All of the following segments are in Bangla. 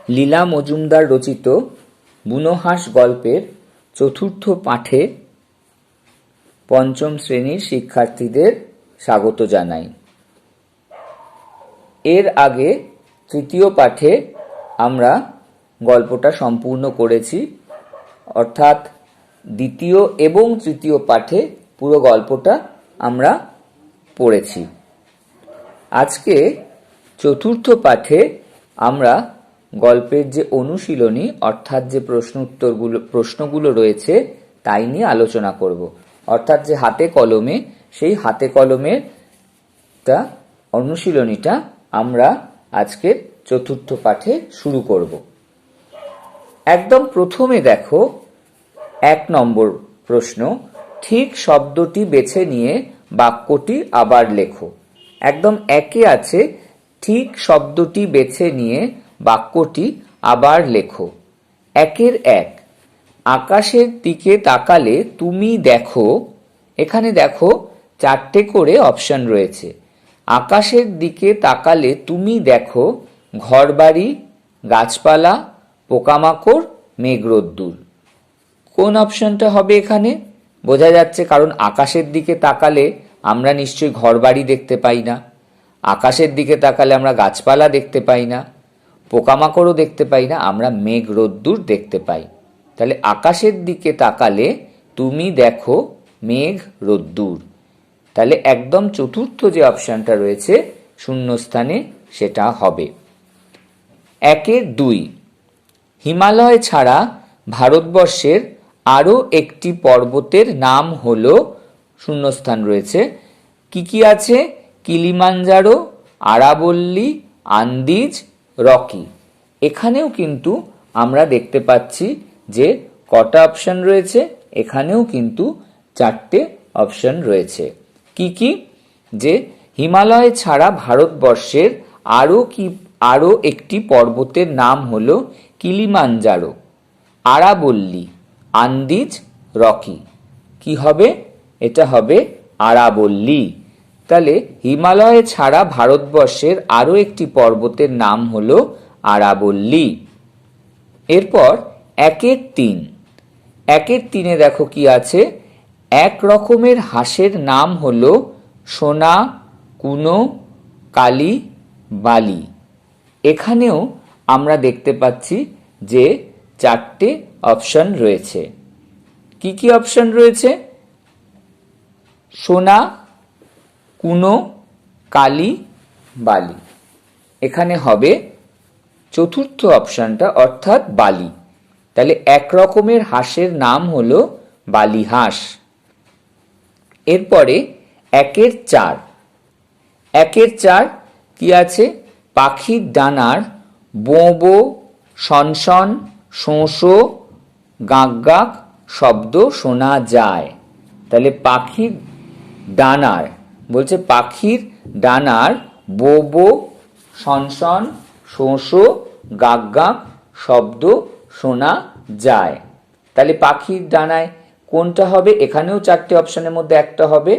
লীলা মজুমদার রচিত বুনোহাঁস গল্পের চতুর্থ পাঠে পঞ্চম শ্রেণীর শিক্ষার্থীদের স্বাগত জানাই। এর আগে তৃতীয় পাঠে আমরা গল্পটা সম্পূর্ণ করেছি, অর্থাৎ দ্বিতীয় এবং তৃতীয় পাঠে পুরো গল্পটা আমরা পড়েছি। আজকে চতুর্থ পাঠে আমরা গল্পের যে অনুশীলনী অর্থাৎ যে প্রশ্নগুলো রয়েছে তাই নিয়ে আলোচনা করব। অর্থাৎ যে হাতে কলমে, সেই হাতে কলমের অনুশীলনীটা আমরা আজকের চতুর্থ পাঠে শুরু করব। একদম প্রথমে দেখো 1 নম্বর প্রশ্ন, ঠিক শব্দটি বেছে নিয়ে বাক্যটি আবার লেখো। একদম একে আছে, ঠিক শব্দটি বেছে নিয়ে বাক্যটি আবার লেখো। 1-এর 1, আকাশের দিকে তাকালে তুমি দেখো। এখানে দেখো 4টে করে অপশন রয়েছে। আকাশের দিকে তাকালে তুমি দেখো ঘরবাড়ি, গাছপালা, পোকামাকড়, মেঘরোদ্দুর। কোন অপশনটা হবে এখানে? বোঝা যাচ্ছে, কারণ আকাশের দিকে তাকালে আমরা নিশ্চয়ই ঘরবাড়ি দেখতে পাই না, আকাশের দিকে তাকালে আমরা গাছপালা দেখতে পাই না, পোকামাকড়ও দেখতে পাই না, আমরা মেঘ রোদ্দুর দেখতে পাই। তাহলে আকাশের দিকে তাকালে তুমি দেখো মেঘ রোদ্দুর। তাহলে একদম চতুর্থ যে অপশনটা রয়েছে শূন্যস্থানে সেটা হবে। 1-এর 2, হিমালয় ছাড়া ভারতবর্ষের আরও একটি পর্বতের নাম হলো, শূন্যস্থান রয়েছে। কি কি আছে? কিলিমাঞ্জারো, আরাবল্লী, আন্দিজ, রকি। এখানেও কিন্তু আমরা দেখতে পাচ্ছি যে কটা অপশন রয়েছে, এখানেও কিন্তু 4টে অপশন রয়েছে। কি কি? যে হিমালয় ছাড়া ভারতবর্ষের আরও একটি পর্বতের নাম হলো কিলিমাঞ্জারো, আরাবল্লী, আন্দিজ, রকি। কি হবে? এটা হবে আরাবল্লী। তাহলে হিমালয় ছাড়া ভারতবর্ষের আরও একটি পর্বতের নাম হলো আরাবল্লী। এরপর 1-এর 3, 1-এর 3-এ দেখো কি আছে, এক রকমের হাঁসের নাম হলো সোনা, কুনো, কালি, বালি। এখানেও আমরা দেখতে পাচ্ছি যে 4টে অপশন রয়েছে। কি কি অপশন রয়েছে? সোনা, কুনো, কালি, বালি। এখানে হবে চতুর্থ অপশনটা, অর্থাৎ বালি। তাহলে এক রকমের হাঁসের নাম হলো বালি হাঁস। এরপরে 1-এর 4, 1-এর 4 কি আছে? পাখির ডানার বোঁ বোঁ, সনসন, শোঁ শোঁ, গাঁক গাঁক শব্দ শোনা যায়। তাহলে পাখির ডানার, বলছে পাখির ডানার বোঁ বোঁ, সনসন, শোঁ শোঁ, গাঁক গাঁক শব্দ শোনা যায়। তাহলে পাখির ডানায় কোনটা হবে? এখানেও 4টে অপশনের মধ্যে একটা হবে,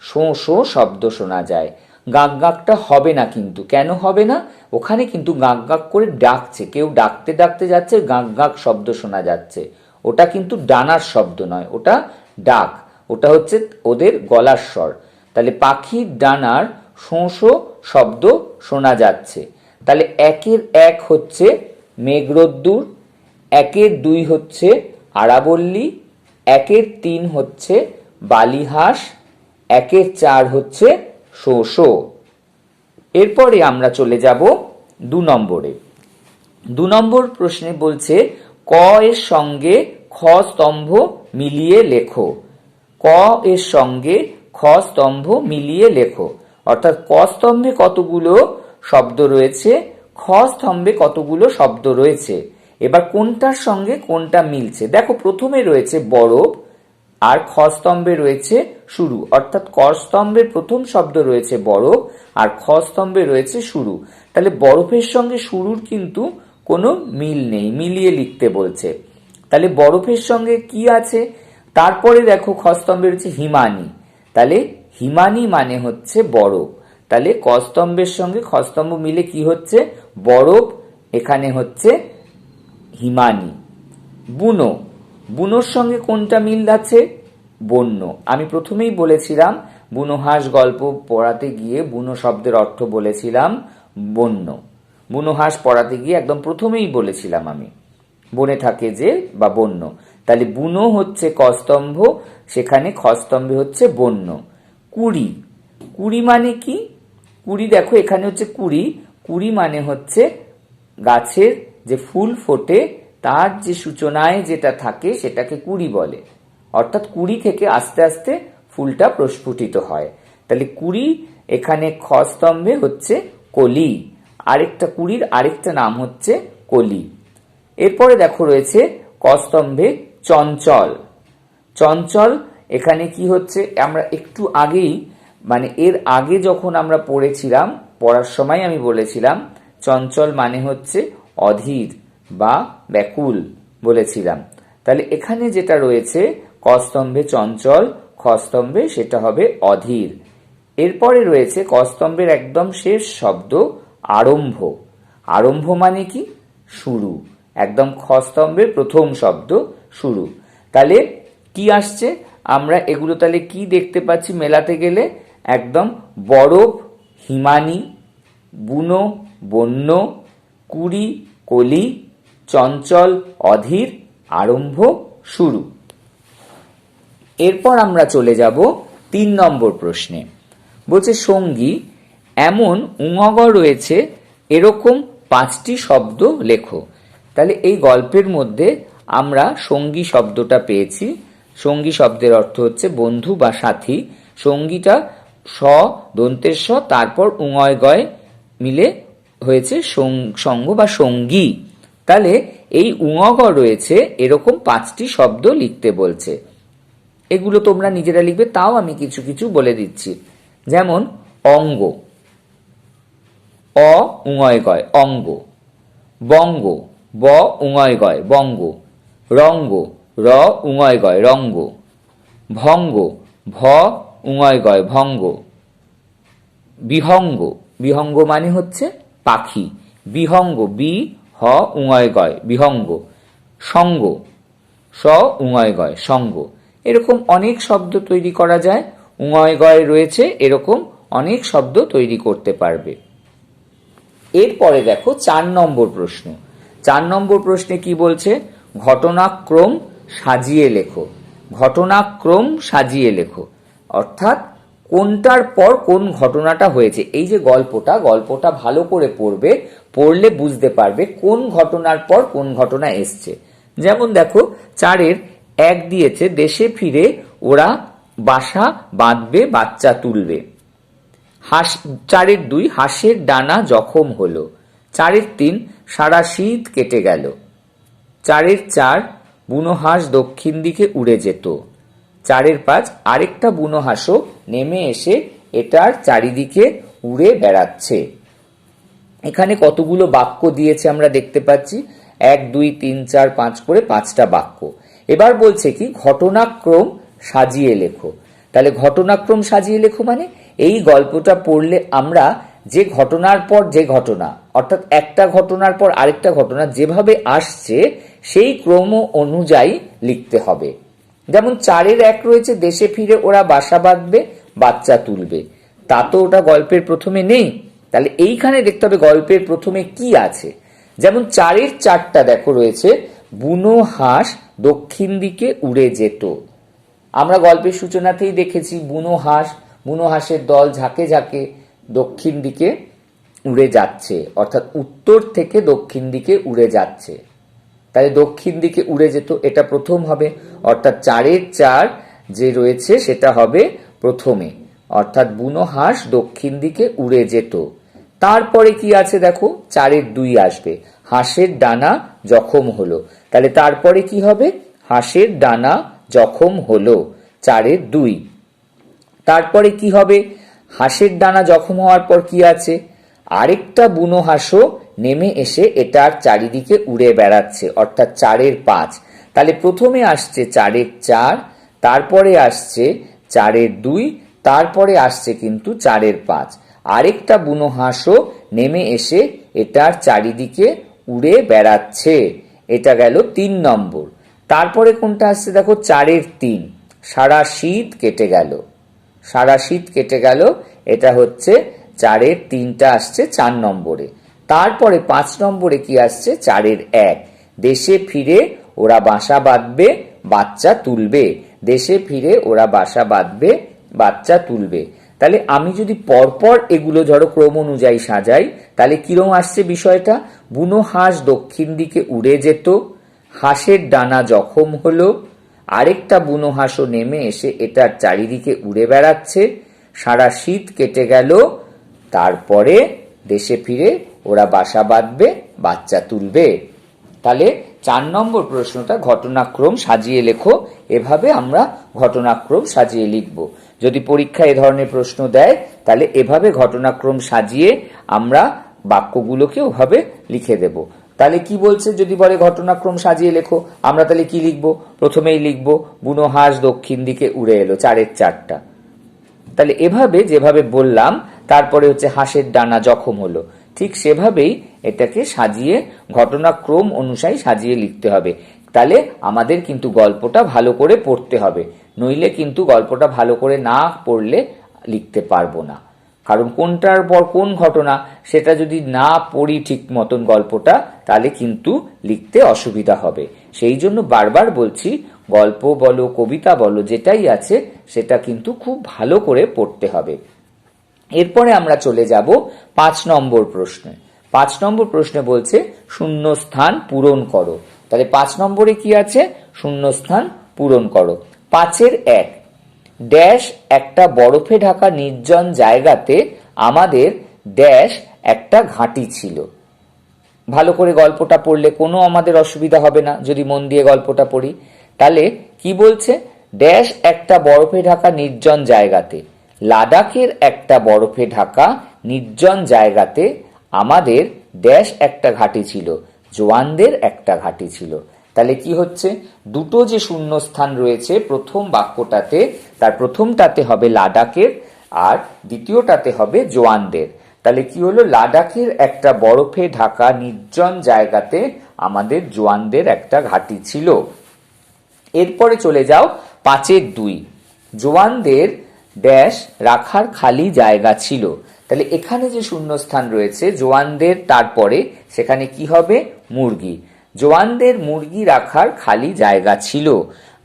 শোঁ শোঁ শব্দ শোনা যায়। গাঁক গাঁকটা হবে না কিন্তু। কেন হবে না? ওখানে কিন্তু গাঁক গাঁক করে ডাকছে, কেউ ডাকতে ডাকতে যাচ্ছে, গাঁক গাঁক শব্দ শোনা যাচ্ছে। ওটা কিন্তু ডানার শব্দ নয়, ওটা ডাক, ওটা হচ্ছে ওদের গলার স্বর। তাহলে পাখির ডানার শোঁ শোঁ শব্দ শোনা যাচ্ছে। তাহলে 1-এর 1 হচ্ছে মেঘরোদ্দুর, 1-এর 2 হচ্ছে আরাবল্লী, 1-এর 3 হচ্ছে বালিহাঁস, 1-এর 4 হচ্ছে শোঁ শোঁ। এরপরে আমরা চলে যাব 2 নম্বরে। 2 নম্বর প্রশ্নে বলছে ক এর সঙ্গে খ স্তম্ভ মিলিয়ে লেখো। ক এর সঙ্গে খ স্তম্ভ মিলিয়ে লেখো। অর্থাৎ ক স্তম্ভে কতগুলো শব্দ রয়েছে, খ স্তম্ভে কতগুলো শব্দ রয়েছে। এবার কোনটার সঙ্গে কোনটা মিলছে? দেখো প্রথমে রয়েছে বরফ, আর খ স্তম্ভে রয়েছে শুরু। অর্থাৎ ক স্তম্ভের প্রথম শব্দ রয়েছে বরফ, আর খ স্তম্ভে রয়েছে শুরু। তাহলে বরফের সঙ্গে শুরুর কিন্তু কোনো মিল নেই, মিলিয়ে লিখতে বলছে। তাহলে বরফের সঙ্গে কি আছে? তারপরে দেখো খ স্তম্ভে রয়েছে হিমানি। তাহলে হিমানি মানে হচ্ছে বরফ। তাহলে ক স্তম্ভের সঙ্গে খ স্তম্ভ মিলে কি হচ্ছে? বরফ। এখানে হচ্ছে হিমানি। বুনো, বুনোর সঙ্গে কোনটা মিল আছে? বন্য। আমি প্রথমেই বলেছিলাম বুনো হাঁস গল্প পড়াতে গিয়ে বুনো শব্দের অর্থ বলেছিলাম বন্য। বুনো হাঁস পড়াতে গিয়ে একদম প্রথমেই বলেছিলাম আমি বনে থাকে যে বা বন্য। তাহলে বুনো হচ্ছে কস্তম্ভ, সেখানে খস্তম্ভে হচ্ছে বন্য। কুড়ি, কুড়ি মানে কি? কুড়ি দেখো এখানে হচ্ছে কুড়ি, কুড়ি মানে হচ্ছে গাছের যে ফুল ফোটে তার যে সূচনায় যেটা থাকে সেটাকে কুড়ি বলে, অর্থাৎ কুড়ি থেকে আস্তে আস্তে ফুলটা প্রস্ফুটিত হয়। তাহলে কুড়ি এখানে খস্তম্ভে হচ্ছে কলি, আরেকটা কুড়ির আরেকটা নাম হচ্ছে কলি। এরপরে দেখো রয়েছে কস্তম্ভে চঞ্চল। চঞ্চল এখানে কি হচ্ছে? আমরা একটু আগেই মানে এর আগে যখন আমরা পড়েছিলাম, পড়ার সময় আমি বলেছিলাম চঞ্চল মানে হচ্ছে অধীর বা ব্যাকুল বলেছিলাম। তাহলে এখানে যেটা রয়েছে কস্তম্ভে চঞ্চল, খস্তম্ভে সেটা হবে অধীর। এরপরে রয়েছে কস্তম্ভের একদম শেষ শব্দ আরম্ভ। আরম্ভ মানে কি? শুরু। একদম খস্তম্ভের প্রথম শব্দ শুরু। তাহলে কি আসছে? আমরা এগুলো তাহলে কি দেখতে পাচ্ছি মেলাতে গেলে? একদম বরফ হিমানি, বুনো বন্য, কুড়ি কলি, চঞ্চল অধীর, আরম্ভ শুরু। এরপর আমরা চলে যাব ৩ নম্বর প্রশ্নে। বলছে সঙ্গী এমন উঙগ রয়েছে এরকম ৫টি শব্দ লেখো। তাহলে এই গল্পের মধ্যে আমরা সঙ্গী শব্দটা পেয়েছি। সঙ্গী শব্দের অর্থ হচ্ছে বন্ধু বা সাথী। সঙ্গীটা স দন্তের স তারপর উঙয় গয় মিলে হয়েছে সঙ্গ বা সঙ্গী। তাহলে এই উঙগ রয়েছে এরকম ৫টি শব্দ লিখতে বলছে। এগুলো তোমরা নিজেরা লিখবে, তাও আমি কিছু কিছু বলে দিচ্ছি। যেমন অঙ্গ, অ উঙয় গয় অঙ্গ। বঙ্গ, ব উঙয় গয় বঙ্গ। রঙ্গ, র উঙয় গয় রঙ্গ। ভঙ্গ, ভ উঙয় গয় ভঙ্গ। বিহঙ্গ, বিহঙ্গ মানে হচ্ছে পাখি। বিহঙ্গ, বি হ উঙয় গয় বিহঙ্গ। সঙ্গ, স উঙয় গয় সঙ্গ। এরকম অনেক শব্দ তৈরি করা যায়। উঙয় গয় রয়েছে এরকম অনেক শব্দ তৈরি করতে পারবে। এরপরে দেখো ৪ নম্বর প্রশ্ন। ৪ নম্বর প্রশ্নে কি বলছে? ঘটনাক্রম সাজিয়ে লেখো। ঘটনাক্রম সাজিয়ে লেখো অর্থাৎ কোনটার পর কোন ঘটনাটা হয়েছে। এই যে গল্পটা ভালো করে পড়বে, পড়লে বুঝতে পারবে কোন ঘটনার পর কোন ঘটনা এসছে। যেমন দেখো ৪-এর ১ দিয়েছে দেশে ফিরে ওরা বাসা বাঁধবে বাচ্চা তুলবে। ৪-এর ২ হাঁসের ডানা জখম হলো। ৪-এর ৩ সারা শীত কেটে গেল। ৪-এর ৪ বুনো হাঁস দক্ষিণ দিকে উড়ে যেত। ৪-এর ৫ আরেকটা বুনো হাঁসও নেমে এসে এটার চারিদিকে উড়ে বেড়াচ্ছে। এখানে কতগুলো বাক্য দিয়েছে আমরা দেখতে পাচ্ছি, ১ ২ ৩ ৪ ৫ করে ৫টা বাক্য। এবার বলছে কি ঘটনাক্রম সাজিয়ে লেখো। তাহলে ঘটনাক্রম সাজিয়ে লেখো মানে এই গল্পটা পড়লে আমরা যে ঘটনার পর যে ঘটনা, অর্থাৎ একটা ঘটনার পর আরেকটা ঘটনা যেভাবে আসছে সেই ক্রম অনুযায়ী লিখতে হবে। যেমন ৪-এর ১ রয়েছে দেশে ফিরে ওরা বাসা বাঁধবে বাচ্চা তুলবে, তা তো ওটা গল্পের প্রথমে নেই। তাহলে এইখানে দেখতে হবে গল্পের প্রথমে কি আছে। যেমন ৪-এর ৪টা দেখো রয়েছে বুনো হাঁস দক্ষিণ দিকে উড়ে যেত। আমরা গল্পের সূচনাতেই দেখেছি বুনো হাঁসের দল ঝাঁকে ঝাঁকে দক্ষিণ দিকে উড়ে যাচ্ছে, অর্থাৎ উত্তর থেকে দক্ষিণ দিকে উড়ে যাচ্ছে। তাহলে দক্ষিণ দিকে উড়ে যেত এটা প্রথম হবে, অর্থাৎ ৪-এর ৪ যে রয়েছে সেটা হবে প্রথমে, অর্থাৎ বুনো হাঁস দক্ষিণ দিকে উড়ে যেত। তারপরে কি আছে দেখো ৪-এর ২ আসবে হাঁসের ডানা জখম হলো। তাহলে তারপরে কি হবে? হাঁসের ডানা জখম হলো ৪-এর ২। তারপরে কি হবে? হাঁসের ডানা জখম হওয়ার পর কি আছে? আরেকটা বুনো হাঁসও নেমে এসে এটার চারিদিকে উড়ে বেড়াচ্ছে, অর্থাৎ ৪-এর ৫। তাহলে প্রথমে আসছে ৪-এর ৪, তারপরে আসছে ৪-এর ২, তারপরে আসছে কিন্তু ৪-এর ৫। আরেকটা বুনো হাঁসও নেমে এসে এটার চারিদিকে উড়ে বেড়াচ্ছে। এটা গেল 3 নম্বর। তারপরে কোনটা আসছে দেখো 4-এর 3, সারা শীত কেটে গেল। সারা শীত কেটে গেল, এটা হচ্ছে 4-এর 3টা আসছে 4 নম্বরে। তারপরে 5 নম্বরে কি আসছে 4-এর 1, দেশে ফিরে ওরা বাসা বাঁধবে বাচ্চা তুলবে। দেশে ফিরে ওরা বাসা বাঁধবে বাচ্চা তুলবে। তাহলে আমি যদি পরপর এগুলো ধরো ক্রম অনুযায়ী সাজাই, তাহলে কিরম আসছে বিষয়টা? বুনো হাঁস দক্ষিণ দিকে উড়ে যেত, হাঁসের ডানা জখম হলো, আরেকটা বুনো হাঁসও নেমে এসে এটার চারিদিকে উড়ে বেড়াচ্ছে, সারা শীত কেটে গেল, তারপরে দেশে ফিরে ওরা বাসা বাঁধবে বাচ্চা তুলবে। তাহলে 4 নম্বর প্রশ্নটা ঘটনাক্রম সাজিয়ে লেখো। এভাবে আমরা ঘটনাক্রম সাজিয়ে লিখব। যদি পরীক্ষায় এ ধরনের প্রশ্ন দেয়, তাহলে এভাবে ঘটনাক্রম সাজিয়ে আমরা বাক্যগুলোকে ওভাবে লিখে দেব। তাহলে কি বলছে, যদি বলে ঘটনাক্রম সাজিয়ে লেখো, আমরা তাহলে কি লিখব? প্রথমেই লিখব বুনো হাঁস দক্ষিণ দিকে উড়ে এলো, 4-এর 4টা। তাহলে এভাবে যেভাবে বললাম, তারপরে হচ্ছে হাঁসের ডানা জখম হলো, ঠিক সেভাবেই এটাকে সাজিয়ে ঘটনাক্রম অনুযায়ী সাজিয়ে লিখতে হবে। তাহলে আমাদের কিন্তু গল্পটা ভালো করে পড়তে হবে, নইলে কিন্তু গল্পটা ভালো করে না পড়লে লিখতে পারবো না। কারণ কোনটার পর কোন ঘটনা সেটা যদি না পড়ি ঠিক মতন গল্পটা, তাহলে কিন্তু লিখতে অসুবিধা হবে। সেই জন্য বারবার বলছি, গল্প বলো কবিতা বলো যেটাই আছে সেটা কিন্তু খুব ভালো করে পড়তে হবে। এরপরে আমরা চলে যাব 5 নম্বর প্রশ্নে। 5 নম্বর প্রশ্নে বলছে শূন্যস্থান পূরণ করো। তাহলে 5 নম্বরে কি আছে? শূন্যস্থান পূরণ করো। 5-এর 1, ড্যাশ একটা বরফে ঢাকা নির্জন জায়গাতে আমাদের ড্যাশ একটা ঘাঁটি ছিল। ভালো করে গল্পটা পড়লে কোনো আমাদের অসুবিধা হবে না যদি মন দিয়ে গল্পটা পড়ি। তাহলে কি বলছে? ড্যাশ একটা বরফে ঢাকা নির্জন জায়গাতে, লাদাখের একটা বরফে ঢাকা নির্জন জায়গাতে আমাদের ড্যাশ একটা ঘাঁটি ছিল, জোয়ানদের একটা ঘাঁটি ছিল। তাহলে কি হচ্ছে? দুটো যে শূন্যস্থান রয়েছে প্রথম বাক্যটাতে, তার প্রথমটাতে হবে লাদাখের আর দ্বিতীয়টাতে হবে জোয়ানদের। তাহলে কি হলো? লাদাখের একটা বরফে ঢাকা নির্জন জায়গাতে আমাদের জোয়ানদের একটা ঘাঁটি ছিল। এরপরে চলে যাও 5-এর 2, জোয়ানদের ড্যাশ রাখার খালি জায়গা ছিল। তাহলে এখানে যে শূন্যস্থান রয়েছে জোয়ানদের, তারপরে সেখানে কি হবে? মুরগি। জোয়ানদের মুরগি রাখার খালি জায়গা ছিল।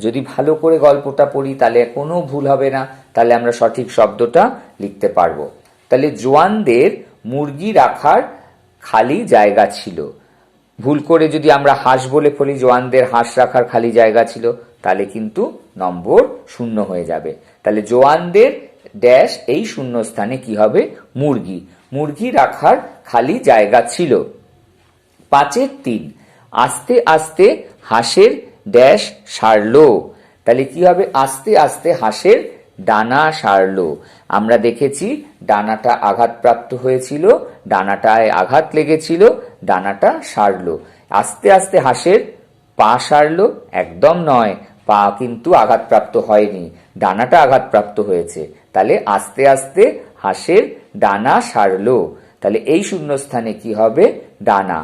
যদি ভালো করে গল্পটা পড়ি তাহলে কোনো ভুল হবে না, তাহলে আমরা সঠিক শব্দটা লিখতে পারবো। তাহলে জোয়ানদের মুরগি রাখার খালি জায়গা ছিল। ভুল করে যদি আমরা হাঁস বলে ফেলি জোয়ানদের হাঁস রাখার খালি জায়গা ছিল, তাহলে কিন্তু নম্বর 0 হয়ে যাবে। তাহলে জোয়ানদের ড্যাশ এই শূন্যস্থানে কি হবে? মুরগি। মুরগি রাখার খালি জায়গা ছিল। 5-এর 3, আস্তে আস্তে হাঁসের ড্যাশ সারলো। তাহলে কি হবে? আস্তে আস্তে হাঁসের ডানা সারলো। আমরা দেখেছি ডানাটা আঘাতপ্রাপ্ত হয়েছিল, ডানাটায় আঘাত লেগেছিল, ডানাটা সারলো। আস্তে আস্তে হাঁসের পা সারলো? একদম নয়, পা কিন্তু আঘাতপ্রাপ্ত হয়নি, ডানাটা আঘাতপ্রাপ্ত হয়েছে। তাহলে আস্তে আস্তে হাঁসের ডানা সারলো। তাহলে এই শূন্যস্থানে কি হবে? ডানা।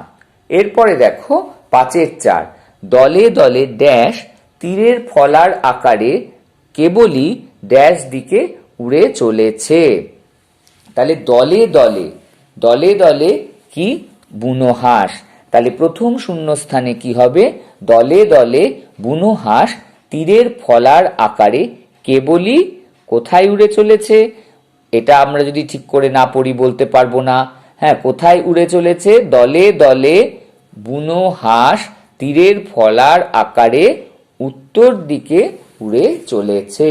এরপরে দেখো 5-এর 4, দলে দলে ড্যাশ তীরের ফলার আকারে কেবলই ড্যাশ দিকে উড়ে চলেছে। তাহলে দলে দলে, দলে দলে কি? বুনো হাঁস। তাহলে প্রথম শূন্যস্থানে কি হবে? দলে দলে বুনো হাঁস তীরের ফলার আকারে কেবলই কোথায় উড়ে চলেছে? এটা আমরা যদি ঠিক করে না পড়ি বলতে পারবো না। হ্যাঁ, কোথায় উড়ে চলেছে? দলে দলে বুনো হাঁস তীরের ফলার আকারে উত্তর দিকে উড়ে চলেছে।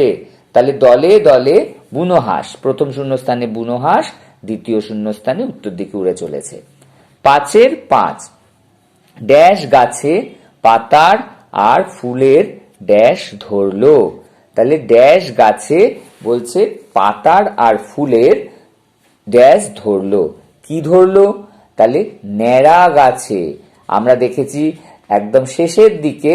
তাহলে দলে দলে বুনো হাঁস, প্রথম শূন্যস্থানে বুনো হাঁস, দ্বিতীয় শূন্যস্থানে উত্তর দিকে উড়ে চলেছে। 5-এর 5, ড্যাশ গাছে পাতার আর ফুলের ড্যাশ ধরলো। তাহলে ড্যাশ গাছে বলছে পাতার আর ফুলের ড্যাশ ধরলো। কি ধরলো? তাহলে ন্যাড়া গাছে। আমরা দেখেছি একদম শেষের দিকে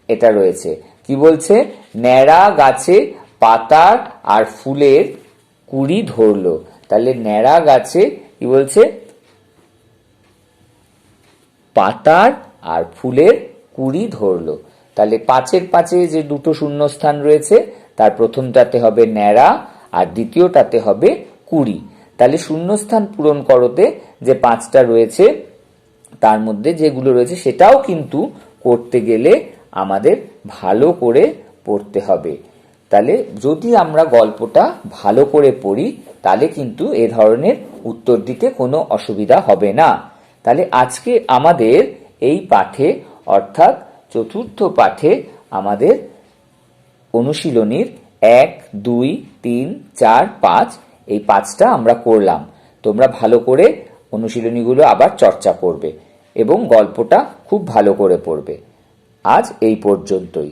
এটা রয়েছে। কি বলছে? ন্যাড়া গাছে পাতার আর ফুলের কুড়ি ধরলো। তাহলে ন্যাড়া গাছে কি বলছে? পাতার আর ফুলের 20 ধরলো। তাহলে 5-এর 5-এ যে দুটো শূন্যস্থান রয়েছে তার প্রথমটাতে হবে ন্যাড়া আর দ্বিতীয়টাতে হবে 20। তাহলে শূন্যস্থান পূরণ করতে যে 5টা রয়েছে তার মধ্যে যেগুলো রয়েছে সেটাও কিন্তু করতে গেলে আমাদের ভালো করে পড়তে হবে। তাহলে যদি আমরা গল্পটা ভালো করে পড়ি তাহলে কিন্তু এ ধরনের উত্তর দিতে কোনো অসুবিধা হবে না। তাহলে আজকে আমাদের এই পাঠে অর্থাৎ চতুর্থ পাঠে আমাদের অনুশীলনীর 1, 2, 3, 4, 5 এই 5টা আমরা করলাম। তোমরা ভালো করে অনুশীলনীগুলো আবার চর্চা করবে এবং গল্পটা খুব ভালো করে পড়বে। আজ এই পর্যন্তই।